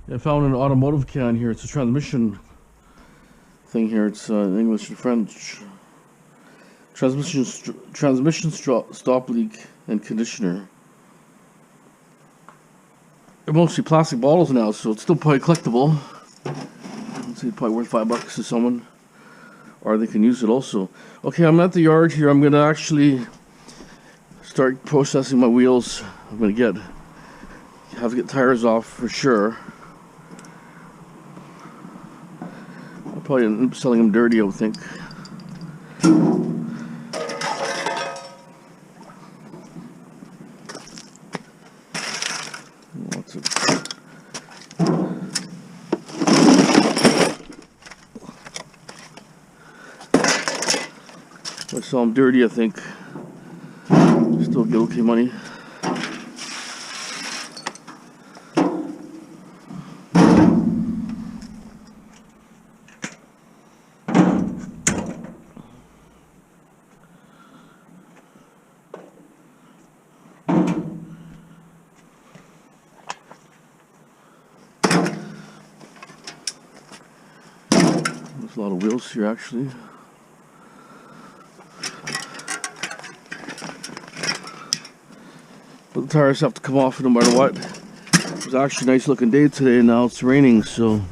I found an automotive can here. It's a transmission thing here. It's English and French. Transmission stop leak and conditioner. They're mostly plastic bottles now, so it's still probably collectible. Let's see, probably worth $5 to someone, or they can use it also. Okay, I'm at the yard here. I'm gonna actually start processing my wheels. I'm gonna have to get tires off for sure. I'll probably end up selling them dirty, I would think. Lots of if I sell them dirty, I think still get okay money. There's a lot of wheels here actually. But the tires have to come off no matter what. It was actually a nice looking day today, and now it's raining, so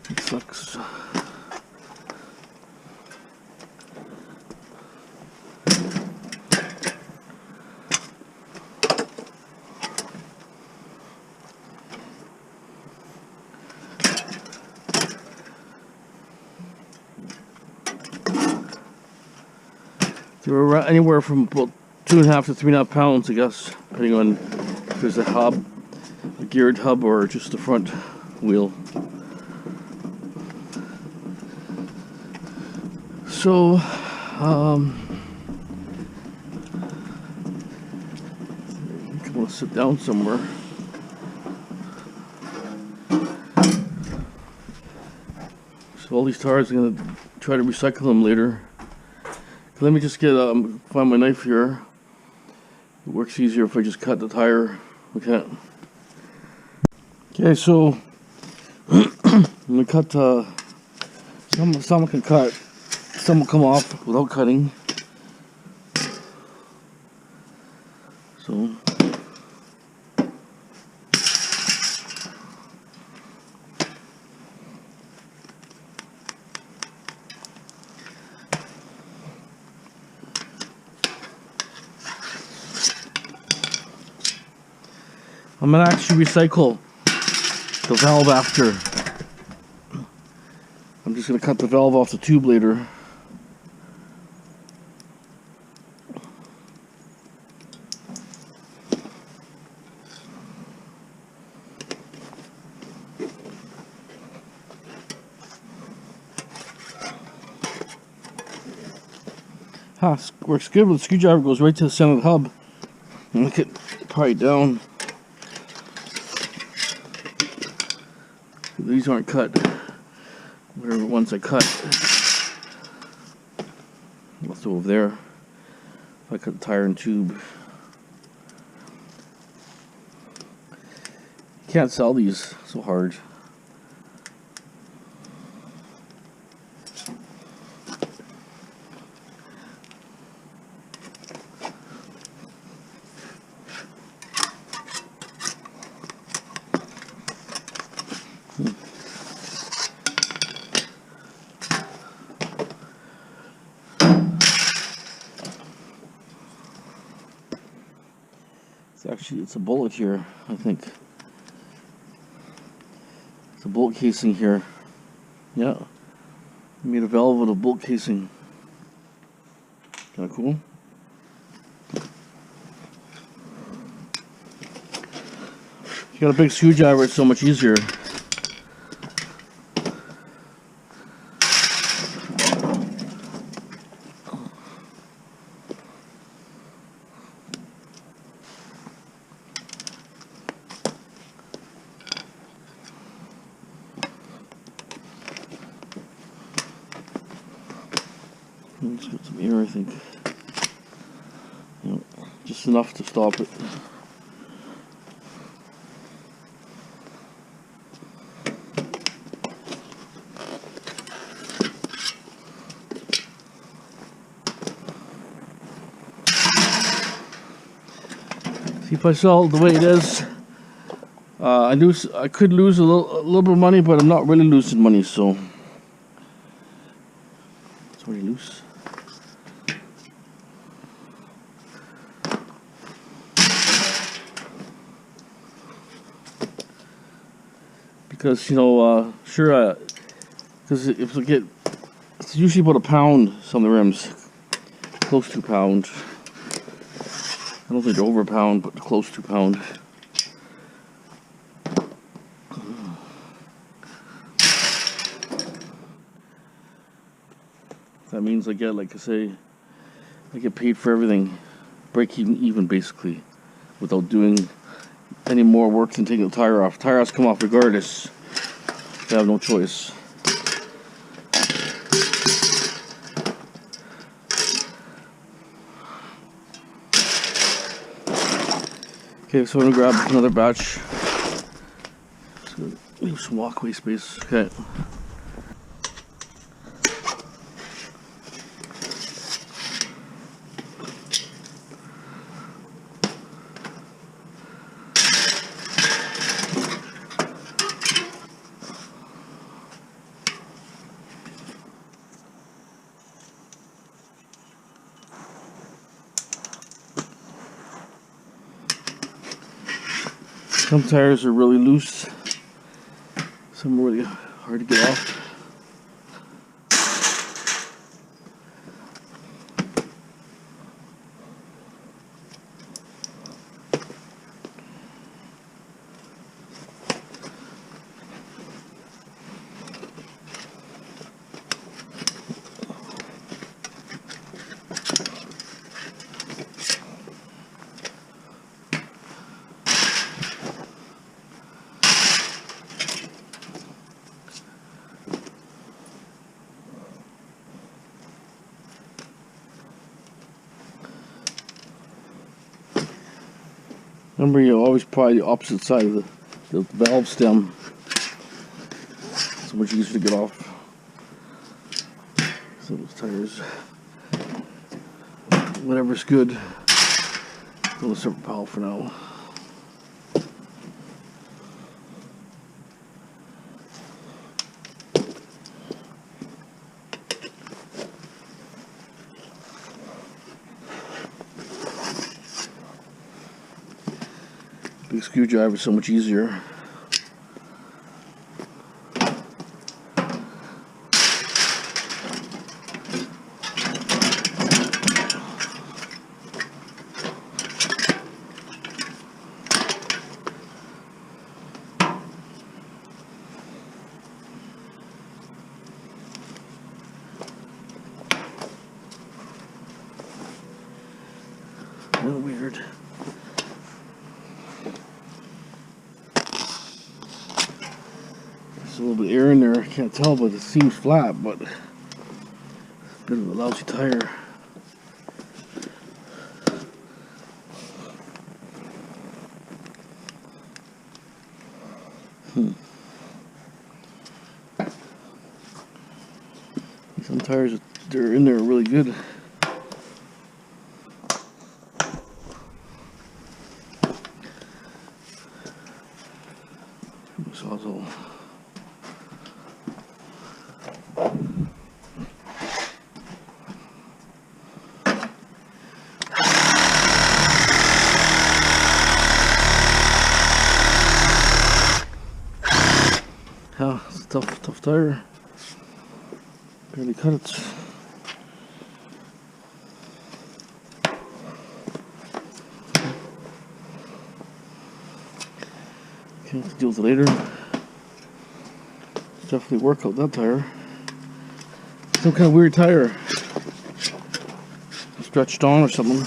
it sucks. They were anywhere from about 2.5 to 3.5 pounds, I guess, depending on if there's a geared hub, or just the front wheel. So, I think I want to sit down somewhere. So all these tires, I'm gonna try to recycle them later. Let me just find my knife here. It works easier if I just cut the tire. Okay. Okay, so I'm gonna cut. Some can cut. Some will come off without cutting. So. I'm gonna actually recycle the valve after. I'm just gonna cut the valve off the tube later. Works good, but the screwdriver goes right to the center of the hub. And look at probably down. These aren't cut. Whatever ones I cut, what's over there? If I cut the tire and tube, you can't sell these so hard. It's a bullet here, I think. It's a bolt casing here. Yeah. I made a valve with a bolt casing. Kinda cool. If you got a big screwdriver, it's so much easier. Let's get some air, I think. Yep, just enough to stop it. See, if I sell it the way it is, I could lose a little bit of money, but I'm not really losing money, so it's already loose. Because, you know, sure, because if we get, it's usually about a pound, some of the rims, close to a pound. I don't think they're over a pound, but close to a pound. That means I get, like I say, I get paid for everything, break even basically, without doing any more work than taking the tire off. Tire has to come off regardless. I have no choice. Okay, so I'm gonna grab another batch. Just gonna leave some walkway space. Okay. Some tires are really loose, some are really hard to get off. Remember, you always pry the opposite side of the valve stem. So much easier to get off. So those tires, whatever's good. Go to separate pile for now. Big screwdriver is so much easier. A little weird. There's a little bit of air in there, I can't tell, but it seems flat, but it's a bit of a lousy tire. Some tires, they're in there really good. Sawzall. Yeah, it's a tough tire. Barely cut it. Okay, deal with it later. Definitely work out that tire. Some kind of weird tire. Stretched on or something.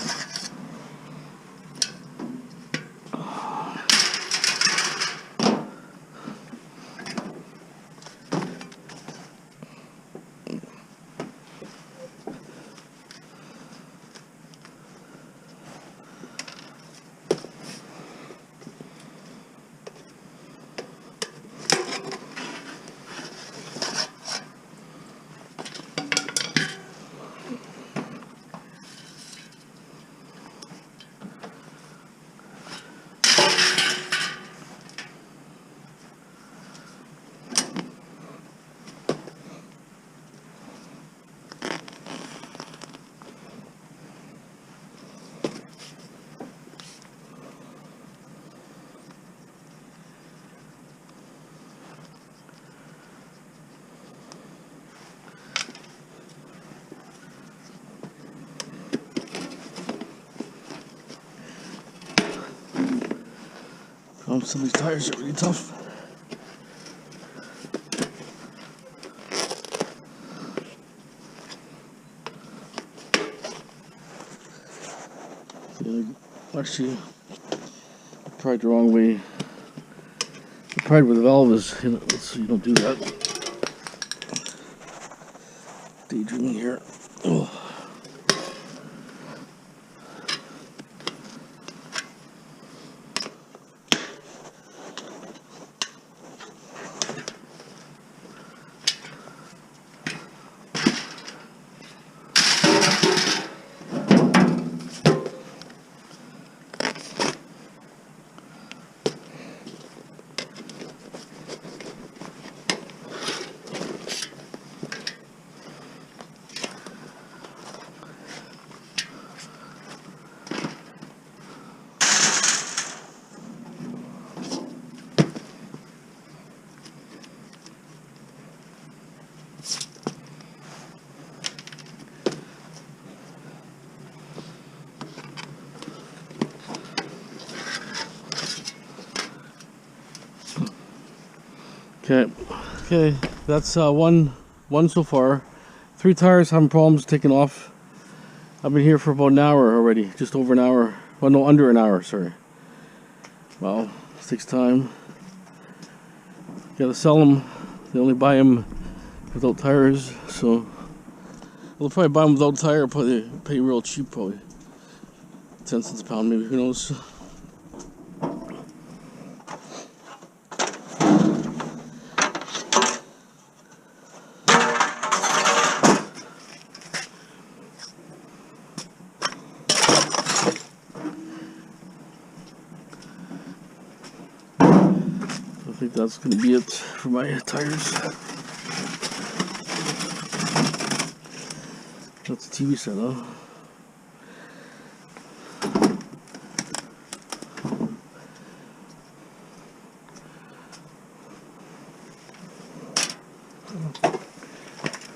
Some of these tires are really tough. Actually, I tried the wrong way. I tried where the valve is, you know, so you don't do that. Daydreaming here. Oh. Okay, that's one so far. 3 tires having problems taking off. I've been here for about an hour already, just over an hour. Well, no, under an hour, sorry. Wow, it takes time. Gotta sell them. They only buy them without tires, so they'll probably buy them without tire, probably pay real cheap, probably 10 cents a pound, maybe, who knows. I think that's going to be it for my tires. That's a TV set, huh?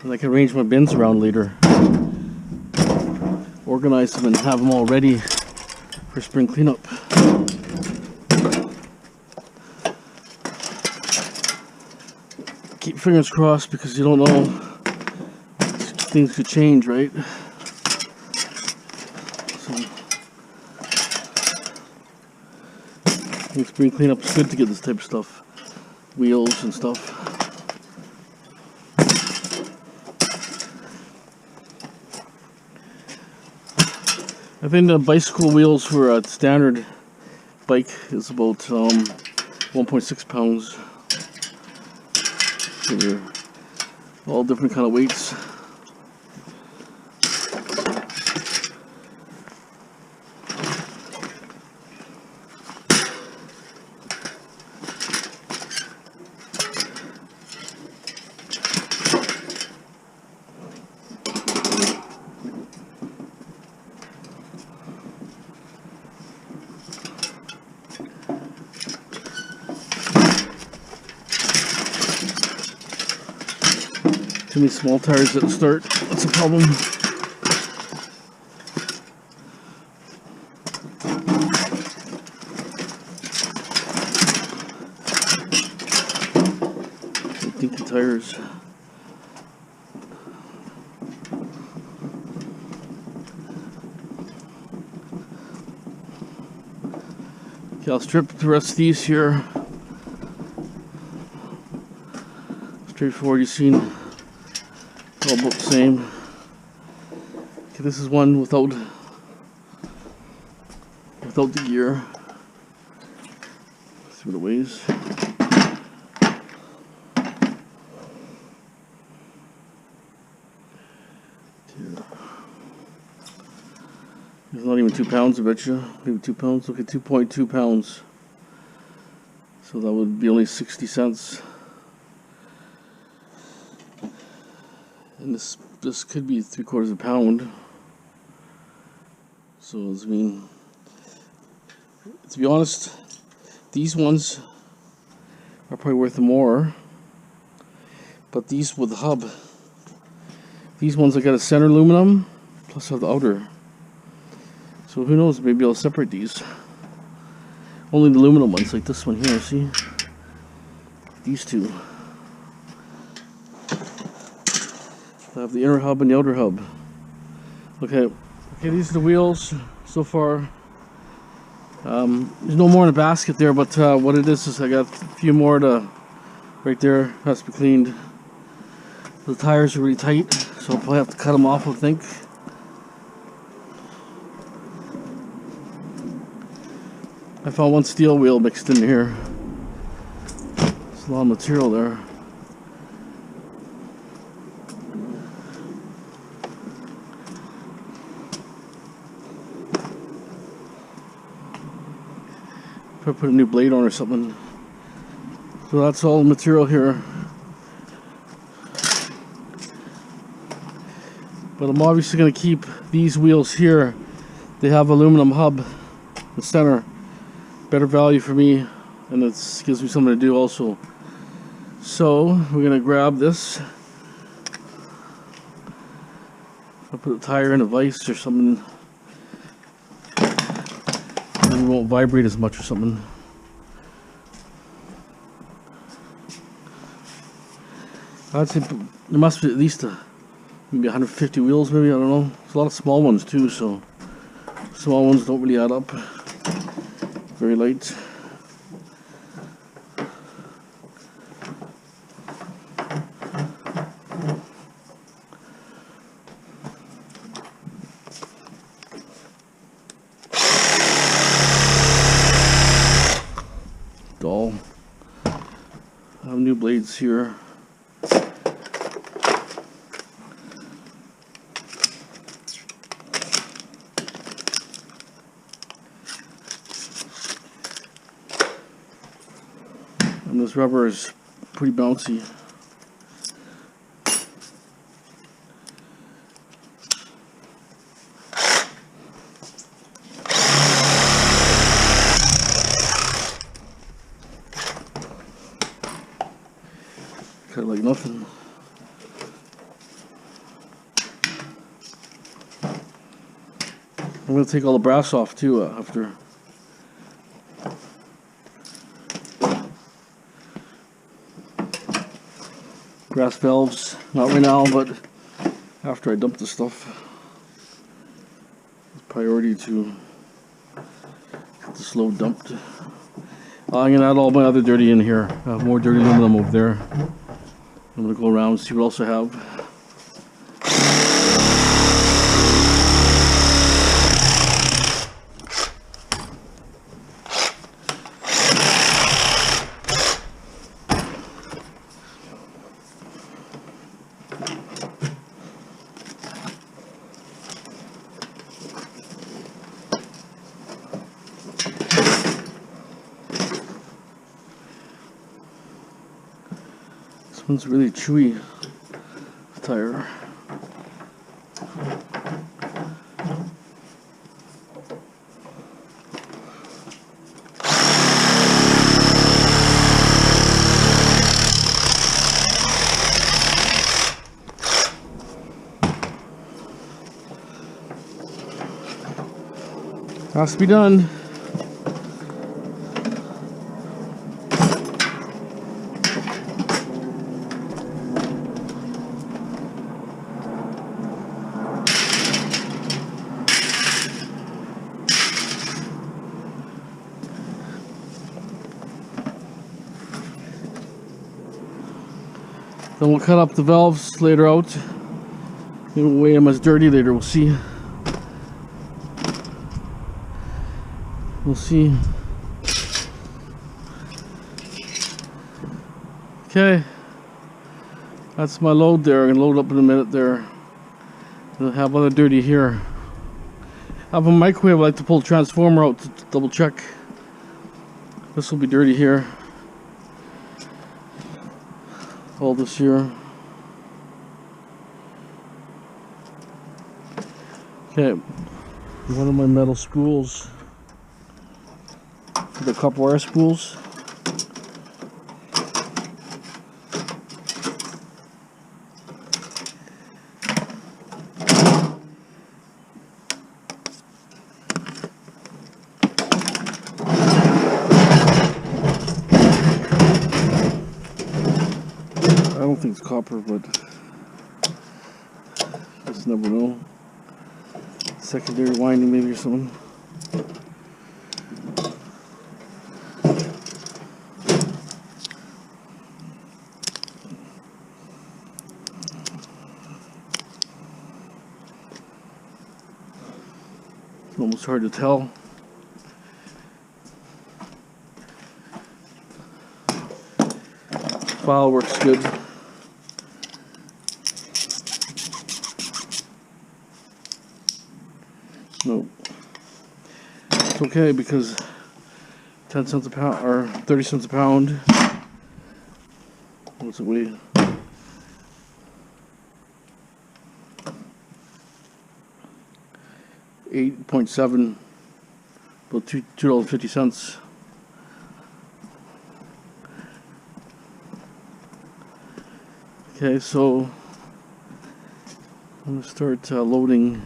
And I can arrange my bins around later. Organize them and have them all ready for spring cleanup. Keep fingers crossed because you don't know, things could change, right? So I think spring cleanup is good to get this type of stuff, wheels and stuff. I think the bicycle wheels for a standard bike is about 1.6 pounds. They're all different kind of weights. Too many small tires at the start, that's a problem. Dinky tires. Okay, I'll strip the rest of these here. Straightforward, you've seen. All about the same. Okay, this is one without the gear. Let's see what it weighs. It's not even 2 pounds, I bet you. Maybe 2 pounds. Look at 2.2 pounds. So that would be only 60 cents. And this could be 3/4 pound. So I mean, to be honest, these ones are probably worth more. But these with the hub, these ones I got a center aluminum plus have the outer. So who knows? Maybe I'll separate these. Only the aluminum ones, like this one here, see? These two. I have the inner hub and the outer hub. Okay, these are the wheels so far. There's no more in the basket there, but what it is I got a few more to right there, has to be cleaned. The tires are really tight, so I'll probably have to cut them off, I think. I found one steel wheel mixed in here. There's a lot of material there. Probably put a new blade on or something. So that's all the material here. But I'm obviously going to keep these wheels here. They have aluminum hub in the center. Better value for me, and it gives me something to do also. So we're going to grab this. I'll put a tire in a vise or something. Maybe it won't vibrate as much or something. I'd say there must be at least maybe 150 wheels, maybe, I don't know. There's a lot of small ones too, so small ones don't really add up. Very light. Dull. I have new blades here. And this rubber is pretty bouncy. Cut it like nothing. I'm going to take all the brass off too after. Brass valves, not right now, but after I dump the stuff. It's priority to get this load dumped. I'm going to add all my other dirty in here. I have more dirty aluminum over there. I'm going to go around and see what else I have. This one's really chewy tire. Has to be done. Then we'll cut up the valves later out. Maybe we'll weigh them as dirty later, we'll see. We'll see. Okay. That's my load there. I'm going to load up in a minute there. I'll have other dirty here. I have a microwave. I like to pull the transformer out to double check. This will be dirty here. All this here. Okay, one of my metal spools, the copper wire spools. don't think it's copper, but just never know. Secondary winding maybe or something. It's almost hard to tell. File works good. No, it's okay because 10 cents a pound or 30 cents a pound. What's it weigh? $8.7, about $2.50. Okay, so I'm going to start loading.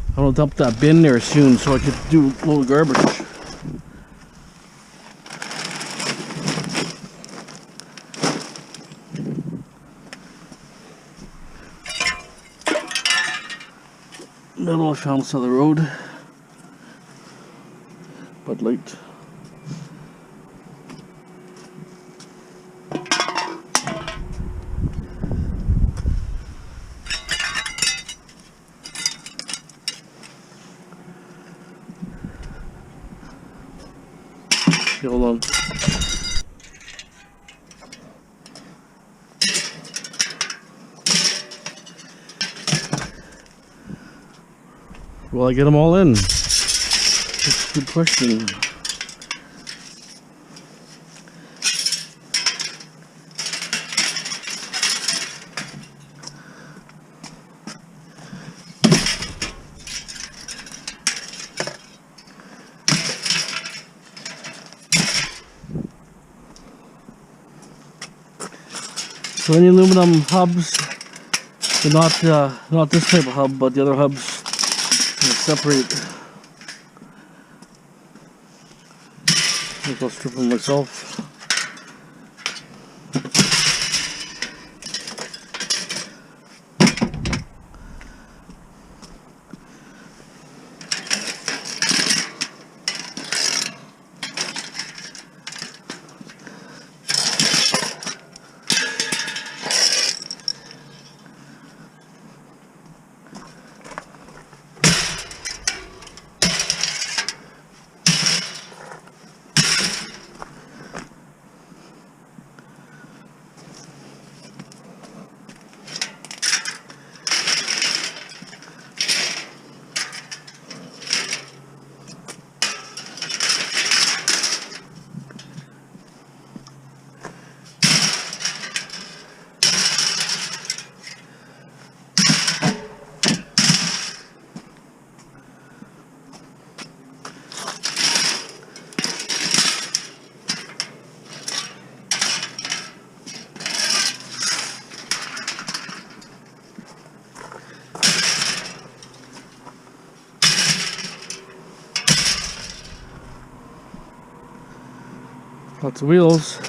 I'm going to dump that bin there soon so I could do a load of garbage. Metal I found on the road. Bud Light. Okay, hold on. Will I get them all in? That's a good question. So any aluminum hubs, they're not this type of hub, but the other hubs separate. I think I'll strip them myself. Lots of wheels.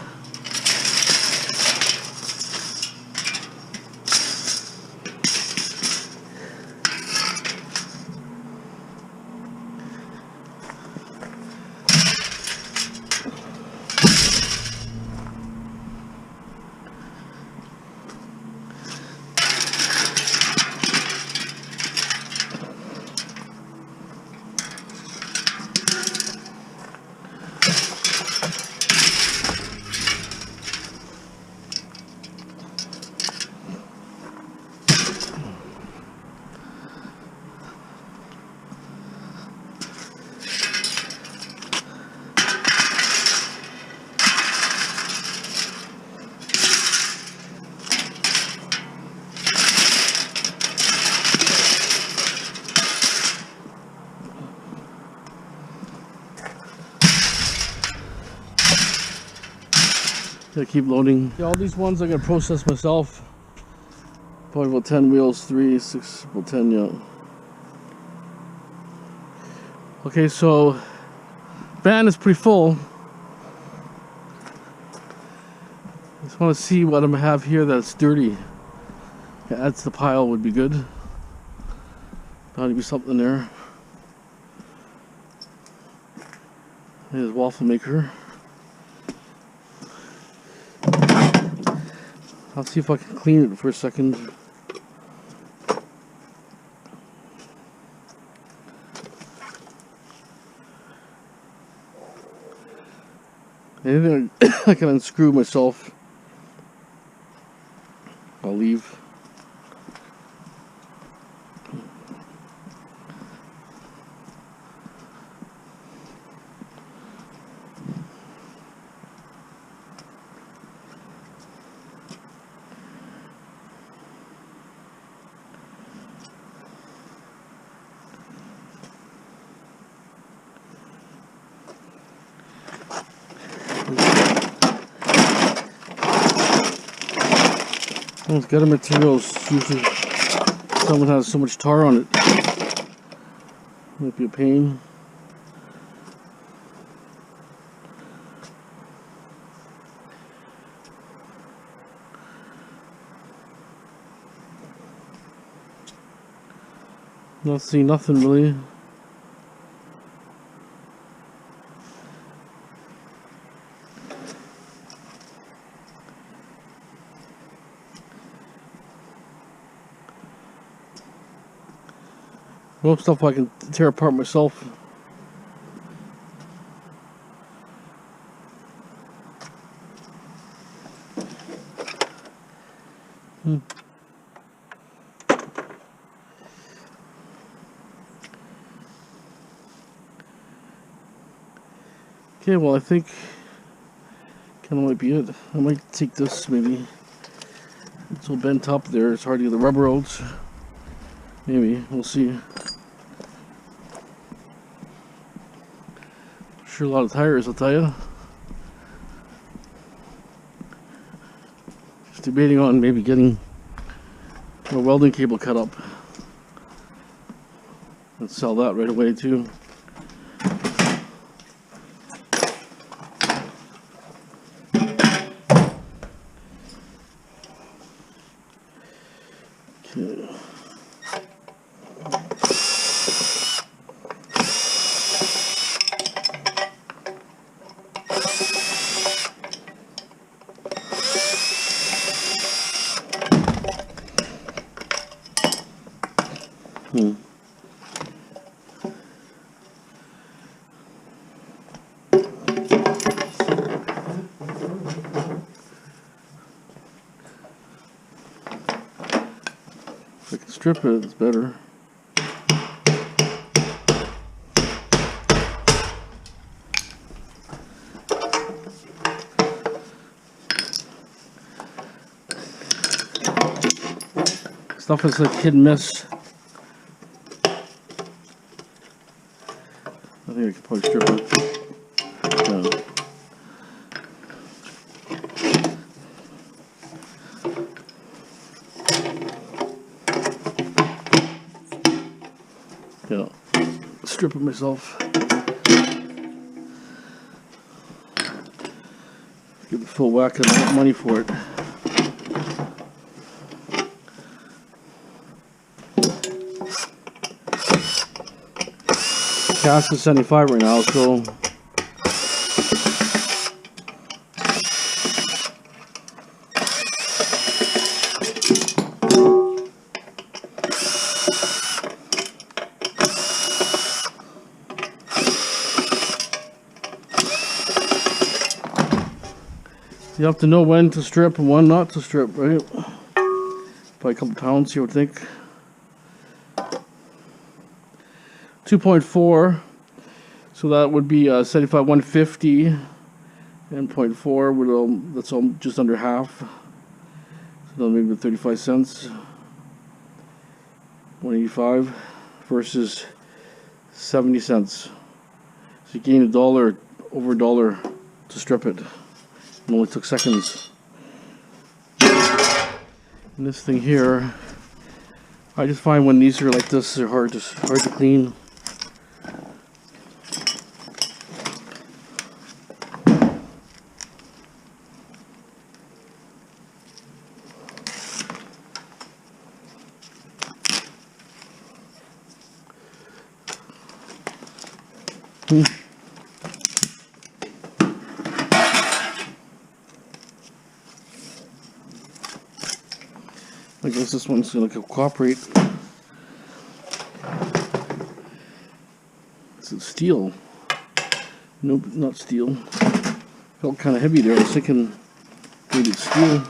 Gotta keep loading. Yeah, all these ones I'm gonna process myself. Probably about 10 wheels, 3, 6, about 10, yeah. Okay, so van is pretty full. Just want to see what I have here that's dirty. Add to the pile would be good. Bound to be something there. There's a waffle maker. I'll see if I can clean it for a second. Anything I can unscrew myself, I'll leave. It's gutter materials. Usually someone has so much tar on it. Might be a pain. Not seeing nothing really. Most stuff I can tear apart myself. Okay, well I think kind of might be it. I might take this maybe. It's all bent up there. It's hard to get the rubber out. Maybe we'll see. Sure, a lot of tires, I'll tell you. Just debating on maybe getting a welding cable cut up and sell that right away too. Okay. If I can strip it, it's better. Stuff is like hit and miss. I think I could probably strip it. Yeah, strip it myself. Give the full whack and I get money for it. Gas is 75 right now, so you have to know when to strip and when not to strip, right? By a couple pounds, you would think. 2.4, so that would be 75 150, and 0.4 would that's just under half, so that'll maybe 35 cents. 185 versus 70 cents. So you gain $1 over $1 to strip it. It only took seconds. And this thing here, I just find when these are like this, they're hard to clean. I guess this one's gonna cooperate. It's steel. Nope, not steel. Felt kind of heavy there. I was thinking maybe it's steel.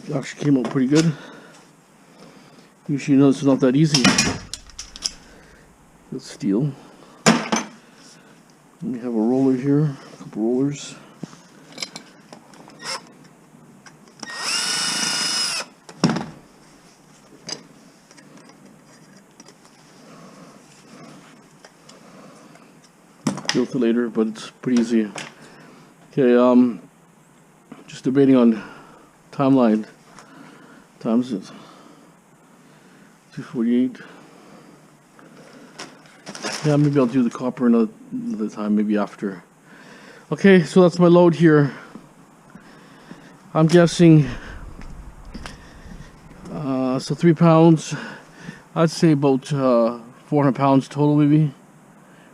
It actually came out pretty good. Usually, you know, it's not that easy. It's steel. We have a roller here, a couple rollers. Built it later, but it's pretty easy. Okay, just debating on timeline. Times it 248. Yeah, maybe I'll do the copper another time, maybe after. Okay, so that's my load here. I'm guessing so 3 pounds. I'd say about 400 pounds total, maybe,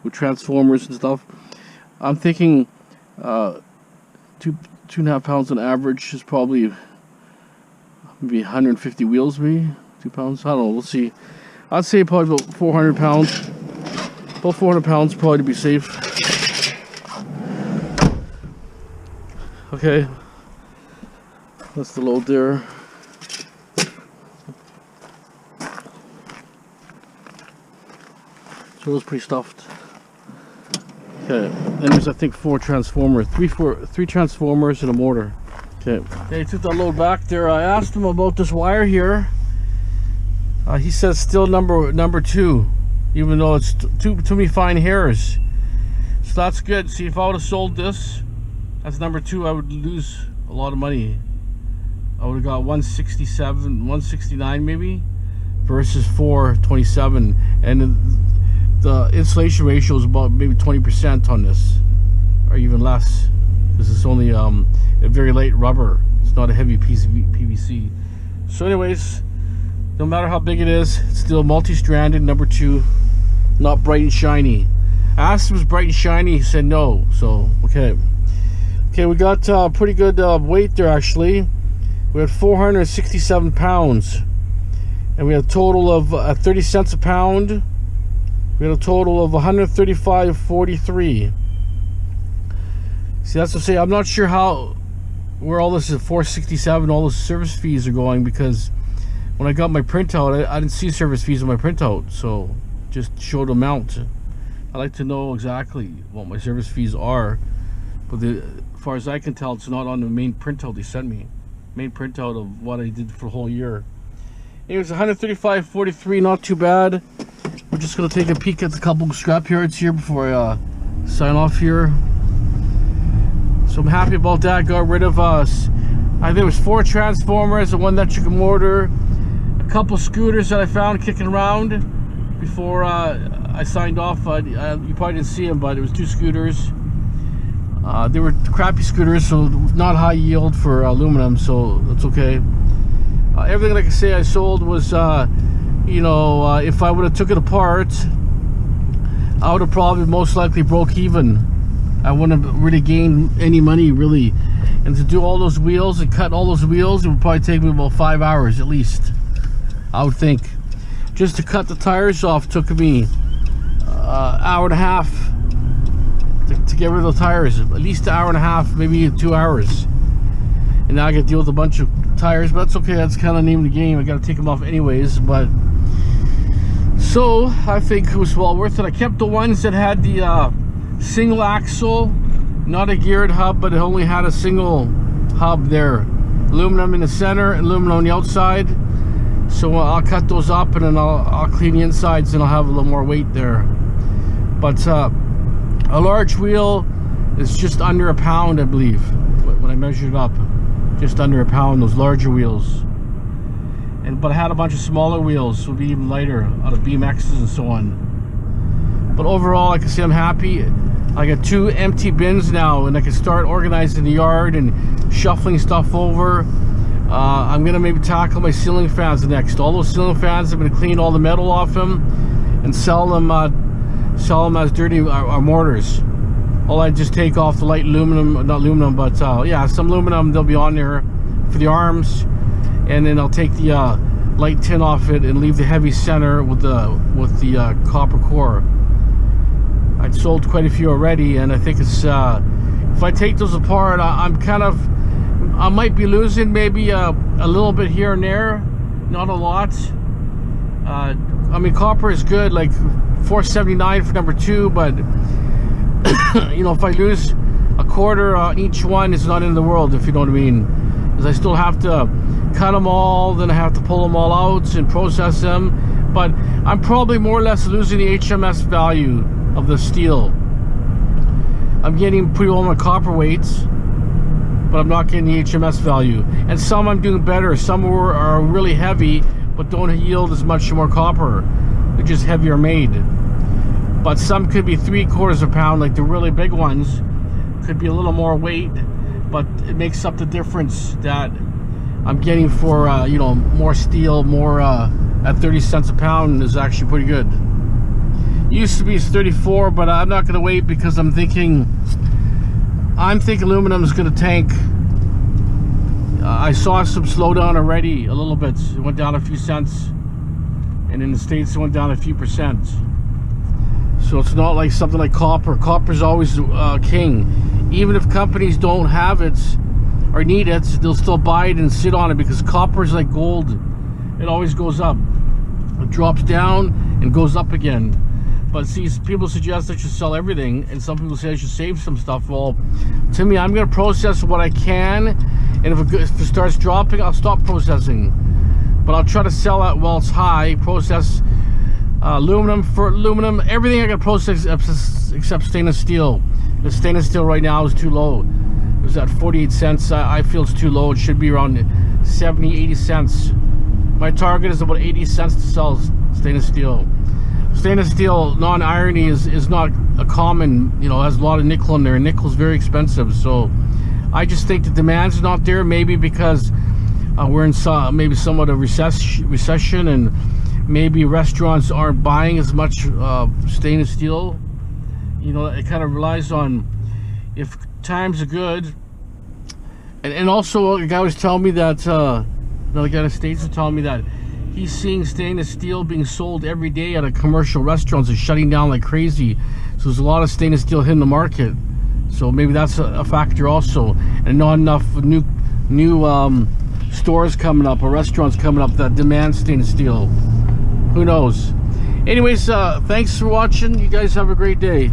with transformers and stuff. I'm thinking 2.5 pounds on average is probably maybe 150 wheels, maybe 2 pounds. I don't know. We'll see. I'd say probably about 400 pounds. About 400 pounds probably to be safe. Okay, that's the load there. So it was pretty stuffed. Okay, and there's I think 4 transformers, three transformers and a motor. Okay, I took that load back there. I asked him about this wire here. He says still number 2, even though it's too many fine hairs. So that's good. See, if I would have sold this as number 2, I would lose a lot of money. I would have got 167, 169 maybe, versus 427, and the insulation ratio is about maybe 20% on this, or even less. This is only a very light rubber. It's not a heavy PVC. So anyways, no matter how big it is, it's still multi-stranded, number 2, not bright and shiny. I asked him if it was bright and shiny, he said no. So okay, we got pretty good weight there actually. We had 467 pounds, and we had a total of 30 cents a pound. We had a total of 135.43. See, that's to say, I'm not sure where all this is 467, all those service fees are going, because when I got my printout, I didn't see service fees on my printout, so just showed amount. I like to know exactly what my service fees are, but as far as I can tell, it's not on the main printout they sent me. Main printout of what I did for the whole year. It was 135.43, not too bad. We're just gonna take a peek at the couple of scrap yards here before I sign off here. So I'm happy about that. Got rid of I think there was 4 transformers, and 1 electric motor, a couple scooters that I found kicking around before I signed off. You probably didn't see them, but it was 2 scooters. They were crappy scooters, so not high yield for aluminum, so that's okay. Everything, like I say, I sold was you know, if I would have took it apart, I would have probably most likely broke even. I wouldn't have really gained any money, really. And to do all those wheels and cut all those wheels, it would probably take me about 5 hours at least, I would think. Just to cut the tires off took me an hour and a half to get rid of the tires. At least an hour and a half, maybe 2 hours. And now I got to deal with a bunch of tires, but that's okay. That's kind of the name of the game. I got to take them off anyways. But so I think it was well worth it. I kept the ones that had the single axle, not a geared hub, but it only had a single hub there. Aluminum in the center, aluminum on the outside. So I'll cut those up, and then I'll clean the insides, and I'll have a little more weight there. But a large wheel is just under a pound, I believe, when I measured it up. Just under a pound, those larger wheels. But I had a bunch of smaller wheels, so it'll be even lighter, out of BMXs and so on. But overall, like I say, I'm happy. I got 2 empty bins now, and I can start organizing the yard and shuffling stuff over. I'm gonna maybe tackle my ceiling fans next. All those ceiling fans, I'm gonna clean all the metal off them and sell them as dirty mortars. All I just take off the light aluminum, not aluminum, but yeah, some aluminum. They'll be on there for the arms, and then I'll take the light tin off it and leave the heavy center with the copper core. I've sold quite a few already, and I think it's if I take those apart, I might be losing maybe a little bit here and there, not a lot. I mean, copper is good, like $4.79 for number 2, but you know, if I lose a quarter on each one, it's not in the world, if you know what I mean. Because I still have to cut them all, then I have to pull them all out and process them. But I'm probably more or less losing the HMS value of the steel. I'm getting pretty well my copper weights, but I'm not getting the HMS value. And some I'm doing better. Some are really heavy, but don't yield as much more copper. They're just heavier made. But some could be 3/4 pound, like the really big ones. Could be a little more weight, but it makes up the difference that I'm getting for you know, more steel, more at 30 cents a pound is actually pretty good. Used to be 34, but I'm not going to wait because I'm thinking aluminum is going to tank. I saw some slowdown already a little bit. It went down a few cents, and in the States it went down a few percent. So it's not like something like copper. Copper's always king. Even if companies don't have it or need it, they'll still buy it and sit on it, because copper is like gold. It always goes up. It drops down and goes up again. But see, people suggest I should sell everything, and some people say I should save some stuff. Well, to me, I'm going to process what I can, and if it starts dropping, I'll stop processing. But I'll try to sell it while it's high. Process aluminum for aluminum. Everything I can process except stainless steel. The stainless steel right now is too low. It was at 48 cents. I feel it's too low. It should be around 70, 80 cents. My target is about 80 cents to sell stainless steel. Stainless steel non-irony is not a common, you know, has a lot of nickel in there, and nickel's very expensive. So I just think the demand's not there, maybe because we're in maybe somewhat of recession, and maybe restaurants aren't buying as much stainless steel. You know, it kind of relies on if times are good. And also, a guy was telling me that another guy in the States was telling me that he's seeing stainless steel being sold every day at a commercial restaurants. It's shutting down like crazy. So there's a lot of stainless steel hitting the market. So maybe that's a factor also. And not enough new stores coming up or restaurants coming up that demand stainless steel. Who knows? Anyways, thanks for watching. You guys have a great day.